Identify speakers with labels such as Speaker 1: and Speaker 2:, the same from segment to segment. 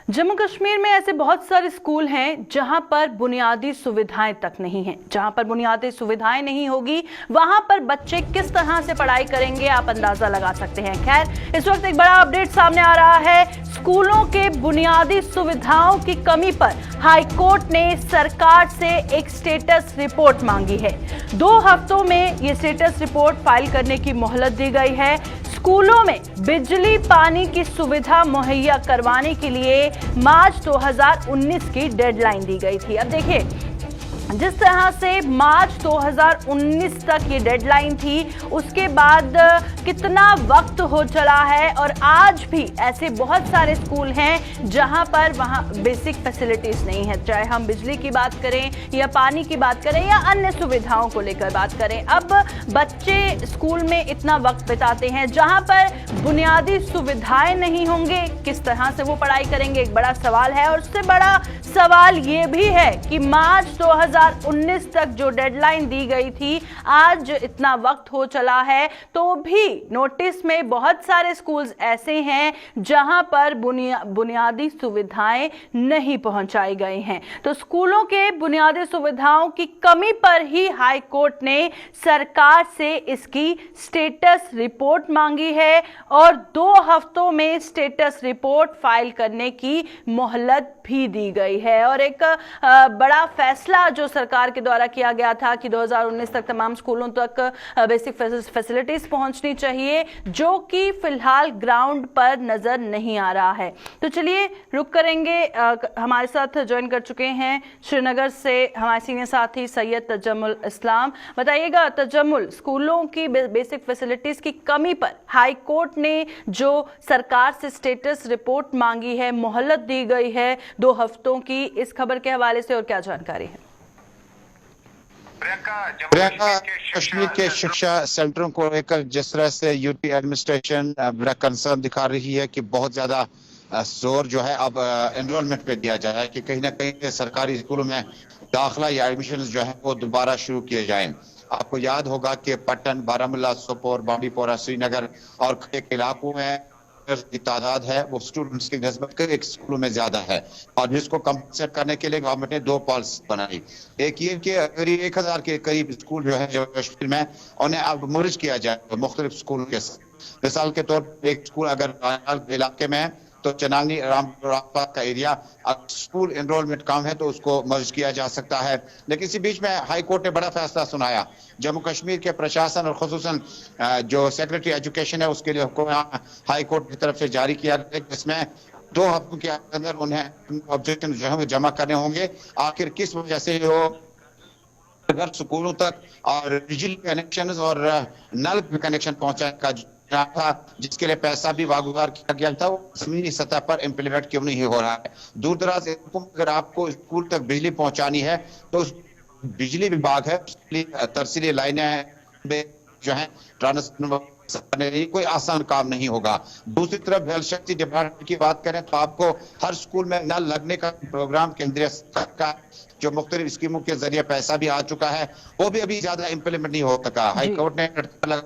Speaker 1: जम्मू कश्मीर में ऐसे बहुत सारे स्कूल हैं जहां पर बुनियादी सुविधाएं तक नहीं हैं। जहां पर बुनियादी सुविधाएं नहीं होगी वहां पर बच्चे किस तरह से पढ़ाई करेंगे, आप अंदाजा लगा सकते हैं। खैर, इस वक्त एक बड़ा अपडेट सामने आ रहा है। स्कूलों के बुनियादी सुविधाओं की कमी पर हाईकोर्ट ने सरकार से एक स्टेटस रिपोर्ट मांगी है। 2 हफ्तों में ये स्टेटस रिपोर्ट फाइल करने की मोहलत दी गई है। स्कूलों में बिजली पानी की सुविधा मुहैया करवाने के लिए मार्च 2019 की डेडलाइन दी गई थी। अब देखिए, जिस तरह से मार्च 2019 तक ये डेडलाइन थी, उसके बाद कितना वक्त हो चला है और आज भी ऐसे बहुत सारे स्कूल हैं जहां पर वहां बेसिक फैसिलिटीज नहीं है। चाहे हम बिजली की बात करें या पानी की बात करें या अन्य सुविधाओं को लेकर बात करें। अब बच्चे स्कूल में इतना वक्त बिताते हैं जहां पर बुनियादी सुविधाएं नहीं होंगे, किस तरह से वो पढ़ाई करेंगे, एक बड़ा सवाल है। और उससे बड़ा सवाल ये भी है कि मार्च 2019 तक जो डेडलाइन दी गई थी, आज इतना वक्त हो चला है तो भी नोटिस में बहुत सारे स्कूल्स ऐसे हैं जहां पर बुनियादी सुविधाएं नहीं पहुंचाई गई हैं। तो स्कूलों के बुनियादी सुविधाओं की कमी पर ही हाई कोर्ट ने सरकार से इसकी स्टेटस रिपोर्ट मांगी है और 2 हफ्तों में स्टेटस रिपोर्ट फाइल करने की मोहलत भी दी गई है। और एक बड़ा फैसला जो सरकार के द्वारा किया गया था कि 2019 तक तमाम स्कूलों तक बेसिक फैसिलिटीज पहुंचनी चाहिए, जो कि फिलहाल ग्राउंड पर नजर नहीं आ रहा है। तो चलिए रुक करेंगे। हमारे साथ ज्वाइन कर चुके हैं श्रीनगर से हमारे सीनियर साथी सैयद तजम्मुल इस्लाम। बताइएगा तजम्मुल, स्कूलों की बेसिक फैसिलिटीज की कमी पर हाई कोर्ट ने जो सरकार से स्टेटस रिपोर्ट मांगी है, मोहलत दी गई है 2 हफ्तों की, इस खबर के हवाले से और क्या जानकारी है?
Speaker 2: प्रियंका, कश्मीर के शिक्षा सेंटरों को लेकर जिस तरह से यूपी एडमिनिस्ट्रेशन बड़ा कंसर्न दिखा रही है कि बहुत ज्यादा जोर जो है अब एनरोलमेंट पे दिया जा रहा है कि कहीं ना कहीं सरकारी स्कूलों में दाखिला या एडमिशन जो है वो दोबारा शुरू किए जाएं। आपको याद होगा कि पट्टन, बारामूला, सोपोर, बांडीपोरा, श्रीनगर और कई इलाकों में की तादाद है वो स्टूडेंट्स की नस्बत के एक स्कूलों में ज्यादा है और जिसको कंपनसेट करने के लिए गवर्नमेंट ने 2 पॉलिसी बनाई। एक ये कि करीब 1000 के करीब स्कूल जो है जम्मू कश्मीर में उन्हें अब मर्ज किया जाए मुख्तलिफ स्कूलों के साथ। मिसाल के तौर पर एक स्कूल अगर इलाके में है तो चनानी रामपुरा का एरिया स्कूल एनरोलमेंट कम है तो उसको मर्ज किया जा सकता है। लेकिन इसी बीच में हाई कोर्ट ने बड़ा फैसला सुनाया। जम्मू कश्मीर के प्रशासन और खुसूसन जो सेक्रेटरी एजुकेशन है उसके लिए हाई कोर्ट की तरफ से जारी किया गया, जिसमें 2 हफ्तों के अंदर उन्हें ऑब्जेक्शन जो है जमा करने होंगे। आखिर किस वजह से वो अगर स्कूलों तक और बिजली कनेक्शन और नल कनेक्शन पहुंचाने का था जिसके लिए पैसा भी वागुजार किया गया था, वो जमीनी सतह पर इम्प्लीमेंट क्यों नहीं हो रहा है? दूर दराज अगर आपको स्कूल तक बिजली पहुंचानी है तो बिजली विभाग है, तरसीली लाइनें जो है ट्रांसफर कोई आसान काम नहीं होगा। दूसरी तरफ जल शक्ति डिपार्टमेंट की बात करें तो आपको हर स्कूल में नल लगने का प्रोग्राम केंद्रीय सरकार जो मुख्तलिफ स्कीमों के जरिए पैसा भी आ चुका है, वो भी अभी ज्यादा इम्प्लीमेंट नहीं हो सका। हाईकोर्ट ने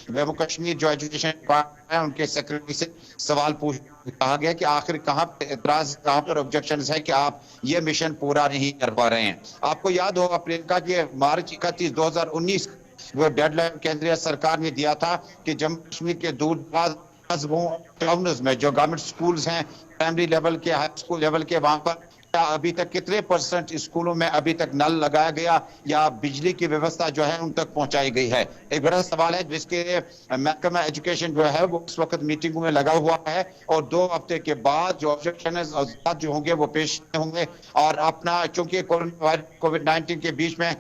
Speaker 2: जम्मू कश्मीर जो एजुकेशन डिपार्टमेंट है उनके सेक्रेटरी से सवाल कहा गया कि आखिर कहां पर एतराज, कहां पर ऑब्जेक्शन है कि आप ये मिशन पूरा नहीं कर पा रहे हैं। आपको याद होगा प्रियंका कि मार्च 31, 2019 वो डेडलाइन केंद्रीय सरकार ने दिया था कि जम्मू कश्मीर के दूर कस्बों टाउन्स में जो गवर्नमेंट स्कूल्स हैं, प्राइमरी लेवल के, हाई स्कूल लेवल के, वहां पर अभी तक कितने % स्कूलों में अभी तक नल लगाया गया या बिजली की व्यवस्था जो है उन तक पहुंचाई गई है? एक बड़ा सवाल है जिसके महकमा एजुकेशन जो है वो इस वक्त मीटिंगों में लगा हुआ है और 2 हफ्ते के बाद जो ऑब्जेक्शन जो होंगे वो पेश होंगे। और अपना चूंकि कोविड-19 के बीच में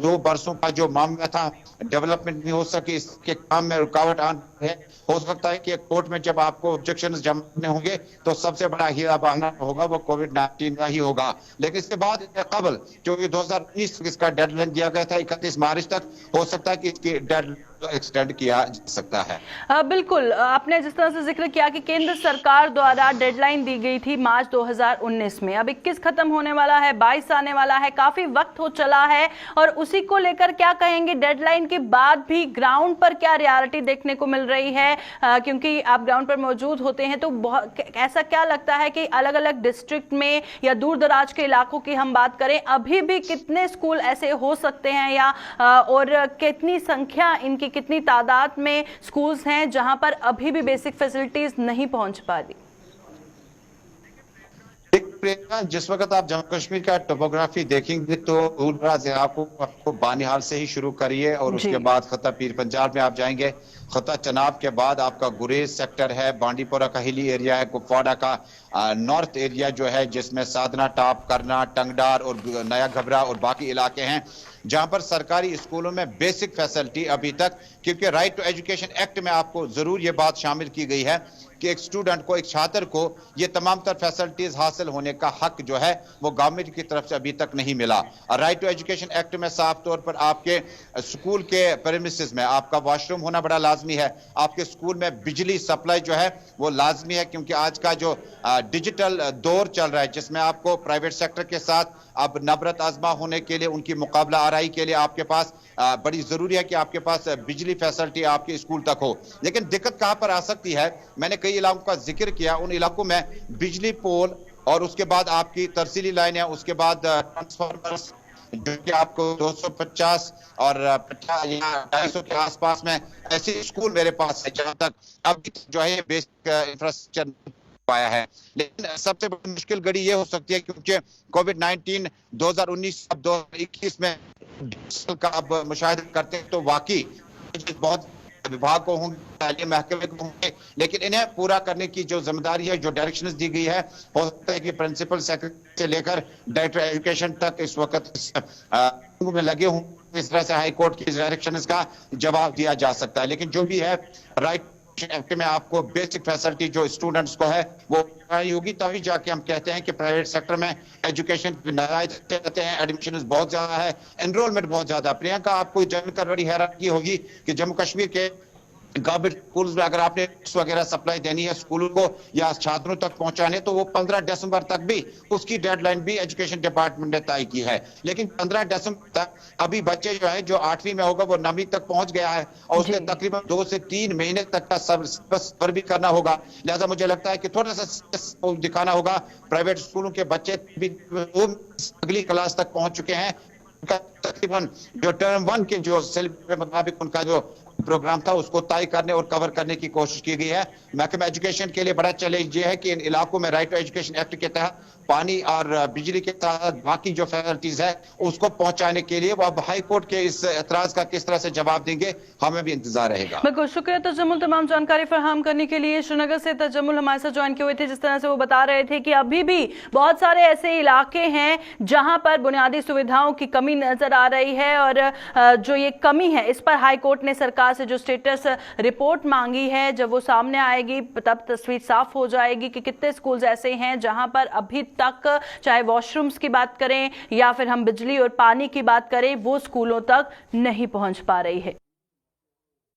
Speaker 2: 2 बरसों का जो मामला था, डेवलपमेंट नहीं हो सकी, इसके काम में रुकावट आ है। हो सकता है कि कोर्ट में जब आपको ऑब्जेक्शन जमा करने होंगे तो सबसे बड़ा हीरा बहाना होगा वो कोविड-19 का ही होगा। लेकिन इसके बाद कबल जो 2019 इसका डेडलाइन दिया गया था 31 मार्च तक, हो सकता है कि इसकी एक्सटेंड किया जा सकता है।
Speaker 1: बिल्कुल, आपने जिस तरह से जिक्र किया कि केंद्र सरकार द्वारा डेडलाइन दी गई थी मार्च 2019 में, अब 21 खत्म होने वाला है, 22 आने वाला है, काफी वक्त हो चला है, और उसी को लेकर क्या कहेंगे? डेडलाइन के बाद भी ग्राउंड पर क्या रियलिटी देखने को मिल रही है? क्योंकि आप ग्राउंड पर मौजूद होते हैं, तो ऐसा क्या लगता है कि अलग अलग डिस्ट्रिक्ट में या दूर दराज के इलाकों की हम बात करें, अभी भी कितने स्कूल ऐसे हो सकते हैं, या और कितनी संख्या इनकी, कितनी तादाद में स्कूल्स हैं जहां पर अभी भी बेसिक फैसिलिटीज नहीं पहुंच पा रही?
Speaker 2: जिस वक्त आप जम्मू कश्मीर का टोपोग्राफी देखेंगे तो दूर दराज इलाकों आपको बानिहाल से ही शुरू करिए और उसके बाद खता पीर पंजाब में आप जाएंगे। खता चनाब के बाद आपका गुरेज सेक्टर है, बांडीपोरा का हिली एरिया है, कुपवाड़ा का नॉर्थ एरिया जो है, जिसमें साधना टॉप, करना, टंगडार और नया घबरा और बाकी इलाके हैं, जहां पर सरकारी स्कूलों में बेसिक फैसिलिटी अभी तक, क्योंकि राइट टू एजुकेशन एक्ट में आपको जरूर ये बात शामिल की गई है कि एक स्टूडेंट को, एक छात्र को ये तमाम तर फैसिलिटीज हासिल होने का हक जो है वो गवर्नमेंट की तरफ से अभी तक नहीं मिला। और राइट टू एजुकेशन एक्ट में साफ तौर पर आपके स्कूल के प्रेमिसेस में आपका वॉशरूम होना बड़ा लाजमी है, आपके स्कूल में बिजली सप्लाई जो है वो लाजमी है, क्योंकि आज का जो डिजिटल दौर चल रहा है जिसमें आपको प्राइवेट सेक्टर के साथ अब नबरत आजमा होने के लिए, उनकी मुकाबला आराई के लिए आपके पास बड़ी जरूरी है कि आपके पास बिजली फैसिलिटी आपके स्कूल तक हो। लेकिन दिक्कत कहां पर आ सकती है, मैंने कई इलाकों का जिक्र किया, उन इलाकों में बिजली पोल और उसके बाद आपकी तरसीली लाइन है, उसके बाद ट्रांसफार्मर्स जो कि आपको 250 और 250 के आसपास में ऐसे स्कूल मेरे पास है जहां तक अभी जो है बेसिक इंफ्रास्ट्रक्चर पाया है। लेकिन सबसे बड़ी मुश्किल घड़ी ये हो सकती है क्योंकि कोविड-19 2019 अब 2021 में का अब मुशाहिदा करते हैं तो वाकई बहुत विभाग को होंगे, महकमे को होंगे, लेकिन इन्हें पूरा करने की जो जिम्मेदारी है, जो डायरेक्शंस दी गई है, हो सकता है कि प्रिंसिपल सेक्रेटरी से लेकर डायरेक्टर एजुकेशन तक इस वक्त में लगे हों, इस तरह से हाई कोर्ट की डायरेक्शंस का जवाब दिया जा सकता है। लेकिन जो भी है राइट एक्ट में आपको बेसिक फैसिलिटी जो स्टूडेंट्स को है वो होगी, तभी जाके हम कहते हैं कि प्राइवेट सेक्टर में एजुकेशन रहते हैं, एडमिशन बहुत ज्यादा है, एनरोलमेंट बहुत ज्यादा। प्रियंका, आपको जानकर बड़ी हैरानी होगी कि जम्मू कश्मीर के गवर्नमेंट स्कूल में अगर आपने वगैरह सप्लाई देनी है स्कूलों को या छात्रों तक पहुंचाने, तो वो 15 दिसंबर तक भी उसकी डेडलाइन भी एजुकेशन डिपार्टमेंट ने तय की है। लेकिन 15 दिसंबर तक अभी बच्चे जो है जो 8वीं में होगा वो 9वीं तक पहुंच गया है और उसके तकरीबन 2 से 3 महीने तक का सब भी करना होगा। लिहाजा मुझे लगता है कि थोड़ा सा दिखाना होगा। प्राइवेट स्कूलों के बच्चे भी अगली क्लास तक पहुंच चुके हैं, तकरीबन जो टर्म 1 के जो सिलेबस के मुताबिक उनका जो प्रोग्राम था उसको तय करने और कवर करने की कोशिश की गई है। महकमा एजुकेशन के लिए बड़ा चैलेंज ये है कि इन इलाकों में राइट टू एजुकेशन एक्ट के तहत पानी और बिजली के साथ बाकी जो फैसिलिटीज है उसको पहुंचाने के लिए वो अब हाई कोर्ट के इस एतराज का किस तरह से जवाब देंगे, हमें भी इंतजार रहेगा।
Speaker 1: बिल्कुल, शुक्रिया तजम्मुल तमाम जानकारी फराहम करने के लिए। श्रीनगर से तजम्मुल हमारे साथ ज्वाइन किए हुए थे। जिस तरह से वो बता रहे थे कि अभी भी बहुत सारे ऐसे इलाके हैं जहां पर बुनियादी सुविधाओं की कमी नजर आ रही है, और जो ये कमी है इस पर हाई कोर्ट ने सरकार से जो स्टेटस रिपोर्ट मांगी है, जब वो सामने आएगी तब तस्वीर साफ हो जाएगी कि कितने स्कूल्स ऐसे हैं जहां पर अभी तक चाहे वॉशरूम्स की बात करें या फिर हम बिजली और पानी की बात करें, वो स्कूलों तक नहीं पहुंच पा रही है।